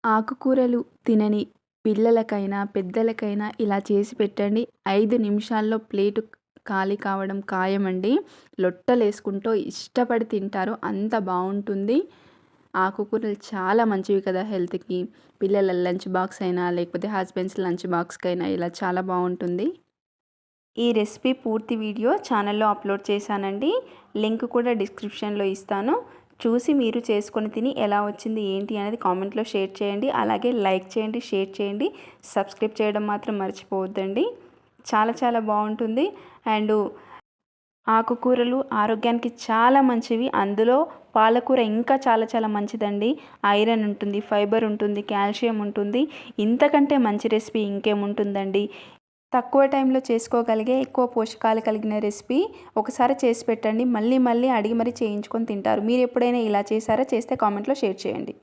ఆకుకూరలు తినని పిల్లలకైనా, పెద్దలకైనా ఇలా చేసి పెట్టండి. 5 నిమిషాల్లో ప్లేటు ఖాళీ కావడం ఖాయమండి. లొట్టలేసుకుంటూ ఇష్టపడి తింటారు. అంత బావుంటుంది. ఆకుకూరలు చాలా మంచివి కదా హెల్త్‌కి. పిల్లల లంచ్ బాక్స్ అయినా, లేకపోతే హస్బెండ్స్ లంచ్ బాక్స్‌కైనా ఇలా చాలా బావుంటుంది. ఈ రెసిపీ పూర్తి వీడియో ఛానల్లో అప్లోడ్ చేశానండి. లింక్ కూడా డిస్క్రిప్షన్‌లో ఇస్తాను. చూసి మీరు చేసుకొని తిని ఎలా వచ్చింది ఏంటి అనేది కామెంట్లో షేర్ చేయండి. అలాగే లైక్ చేయండి, షేర్ చేయండి. సబ్స్క్రైబ్ చేయడం మాత్రం మర్చిపోవద్దండి. చాలా చాలా బాగుంటుంది. అండ్ ఆకుకూరలు ఆరోగ్యానికి చాలా మంచివి. అందులో పాలకూర ఇంకా చాలా చాలా మంచిదండి. ఐరన్ ఉంటుంది, ఫైబర్ ఉంటుంది, కాల్షియం ఉంటుంది. ఇంతకంటే మంచి రెసిపీ ఇంకేముంటుందండి. తక్కువ టైంలో చేసుకోగలిగే ఎక్కువ పోషకాలు కలిగిన రెసిపీ ఒకసారి చేసి పెట్టండి. మళ్ళీ మళ్ళీ అడిగి మరీ చేయించుకొని తింటారు. మీరు ఎప్పుడైనా ఇలా చేశారా? చేస్తే కామెంట్లో షేర్ చేయండి.